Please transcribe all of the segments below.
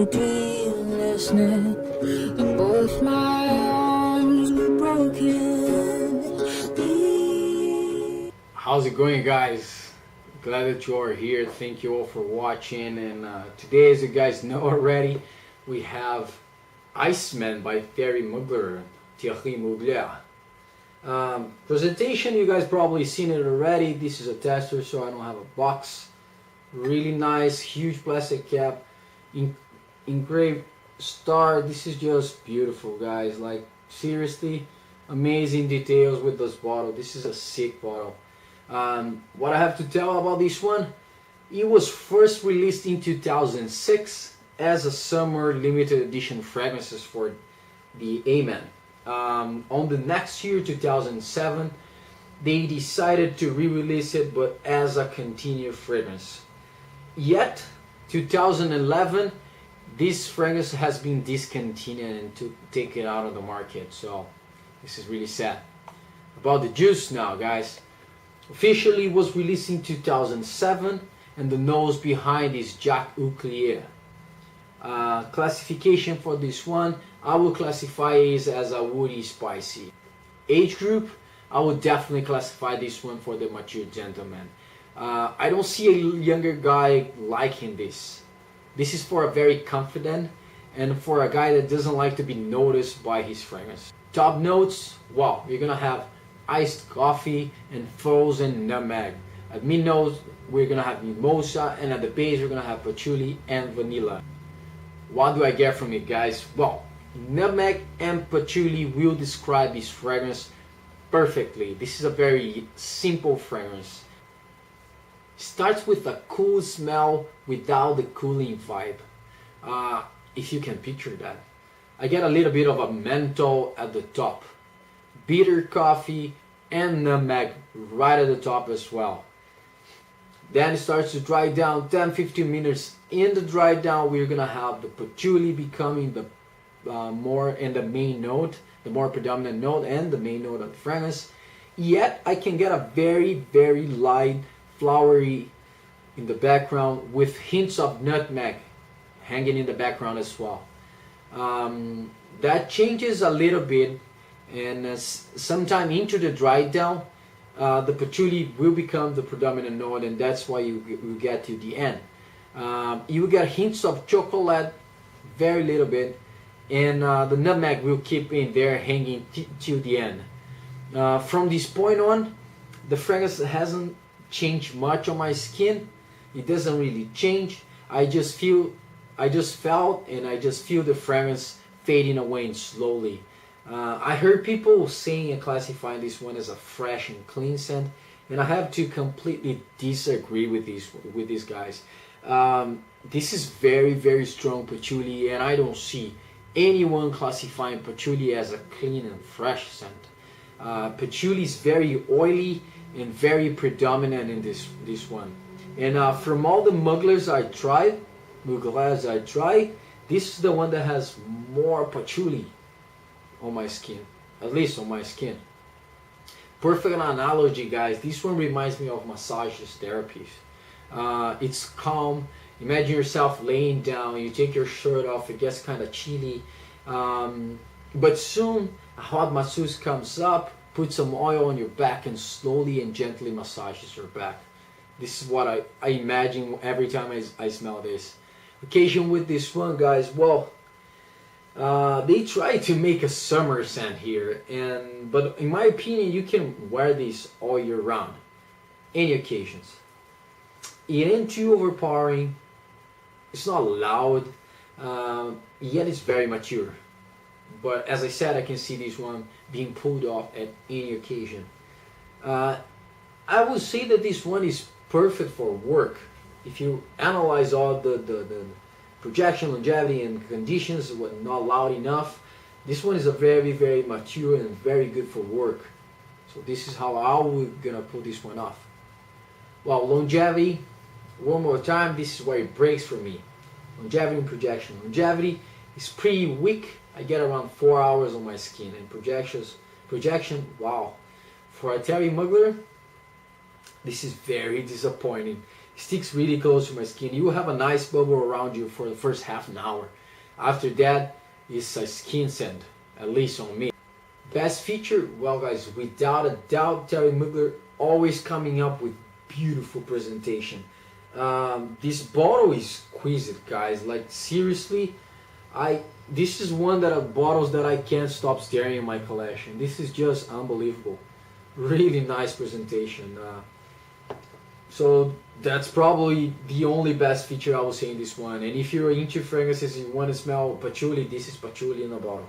a dream last night, and both my arms were broken. How's it going, guys? Glad that you are here. Thank you all for watching. And today, as you guys know already, we have Iceman by Thierry Mugler, Thierry Mugler. Presentation, you guys probably seen it already. This is a tester, so I don't have a box. Really nice, huge plastic cap, engraved star. This is just beautiful, guys. Like, seriously, amazing details with this bottle. This is a sick bottle. What I have to tell about this one, it was first released in 2006 as a summer limited edition fragrances for the Amen. On the next year, 2007, they decided to re-release it, but as a continued fragrance. Yet, 2011, this fragrance has been discontinued and to take it out of the market. So this is really sad. About the juice now, guys. Officially was released in 2007, and the nose behind is Jacques Uclier. Classification for this one, I will classify it as a woody spicy. Age group, I would definitely classify this one for the mature gentleman. I don't see a younger guy liking this. This is for a very confident and for a guy that doesn't like to be noticed by his fragrance. Top notes, wow, you're gonna have iced coffee and frozen nutmeg. At mid notes, we're gonna have mimosa, and at the base, we're gonna have patchouli and vanilla. What do I get from it, guys? Well, nutmeg and patchouli will describe this fragrance perfectly. This is a very simple fragrance. Starts with a cool smell without the cooling vibe. If you can picture that. I get a little bit of a menthol at the top. Bitter coffee and nutmeg right at the top as well. Then it starts to dry down. 10-15 minutes in the dry down, we're gonna have the patchouli becoming the more and the main note, the more predominant note and the main note of the fragrance. Yet I can get a very light flowery in the background with hints of nutmeg hanging in the background as well. That changes a little bit, and sometime into the dry down, the patchouli will become the predominant note, and that's why you get to the end. You will get hints of chocolate, very little bit, and the nutmeg will keep in there hanging till the end. From this point on, the fragrance hasn't changed much on my skin. It doesn't really change. I just felt the fragrance fading away slowly. I heard people saying and classifying this one as a fresh and clean scent, and I have to completely disagree with these guys. This is very strong patchouli, and I don't see anyone classifying patchouli as a clean and fresh scent. Patchouli is very oily and very predominant in this one. And from all the Muglers I tried, this is the one that has more patchouli on my skin, at least on my skin. Perfect analogy, guys. This one reminds me of massages therapies. It's calm. Imagine yourself laying down, you take your shirt off, it gets kind of chilly, but soon a hot masseuse comes up, puts some oil on your back, and slowly and gently massages your back. This is what I imagine every time I smell this. Occasion with this one, guys, well, they try to make a summer scent here, but in my opinion, you can wear this all year round, any occasions. It ain't too overpowering, it's not loud, yet it's very mature. But as I said, I can see this one being pulled off at any occasion. I would say that this one is perfect for work. If you analyze all the projection, longevity, and conditions, not loud enough, this one is a very mature and very good for work. So this is how I would gonna pull this one off. Well, longevity, one more time, this is where it breaks for me. Longevity and projection. Longevity is pretty weak. I get around 4 hours on my skin, and projection, wow. For a Thierry Mugler, this is very disappointing. sticks really close to my skin. You will have a nice bubble around you for the first half an hour. After that, it's a skin scent, at least on me. Best feature? Well guys, without a doubt, Thierry Mugler always coming up with beautiful presentation. This bottle is exquisite, guys. Like seriously, this is one of bottles that I can't stop staring in my collection. This is just unbelievable. Really nice presentation. So that's probably the only best feature I will say in this one. And if you're into fragrances, you want to smell patchouli, this is patchouli in a bottle.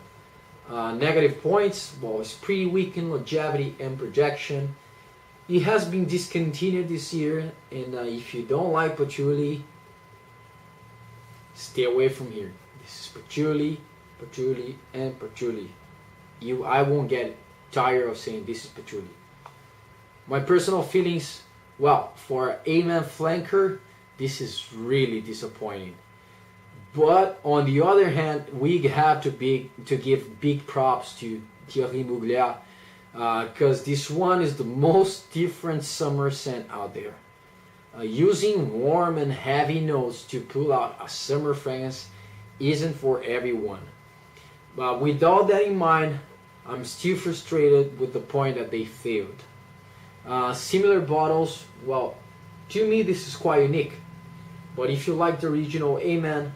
Negative points, well, it's pretty weak in longevity and projection. It has been discontinued this year, and if you don't like patchouli, stay away from here. This is patchouli, patchouli, and patchouli. I won't get tired of saying this is patchouli. My personal feelings, well, for A-Man flanker, this is really disappointing. But on the other hand, we have to give big props to Thierry Mugler, because this one is the most different summer scent out there. Using warm and heavy notes to pull out a summer fragrance isn't for everyone. But with all that in mind, I'm still frustrated with the point that they failed. Similar bottles, well, to me this is quite unique. But if you like the original A-Man,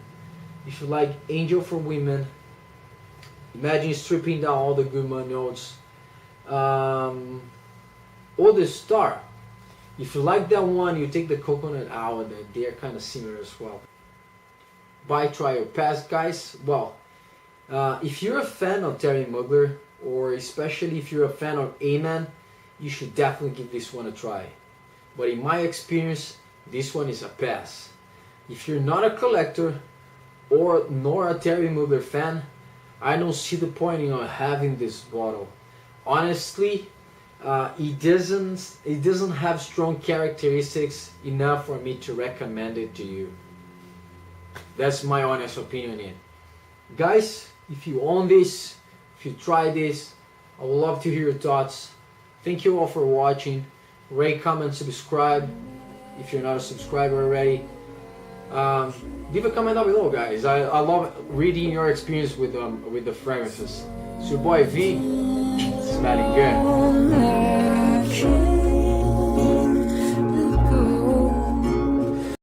if you like Angel for Women, imagine stripping down all the gourmand notes. Or the Star. If you like that one, you take the coconut out, and they are kind of similar as well. Buy, try, or pass, guys. Well, if you're a fan of Thierry Mugler, or especially if you're a fan of A-Man, you should definitely give this one a try. But in my experience, this one is a pass. If you're not a collector nor a Thierry Mugler fan, I don't see the point in having this bottle. Honestly, it doesn't have strong characteristics enough for me to recommend it to you. That's my honest opinion. Guys, if you own this, if you try this, I would love to hear your thoughts. Thank you all for watching. Rate, comment, subscribe if you're not a subscriber already. Leave a comment down below, guys. I love reading your experience with the fragrances. It's your boy V, smelling good.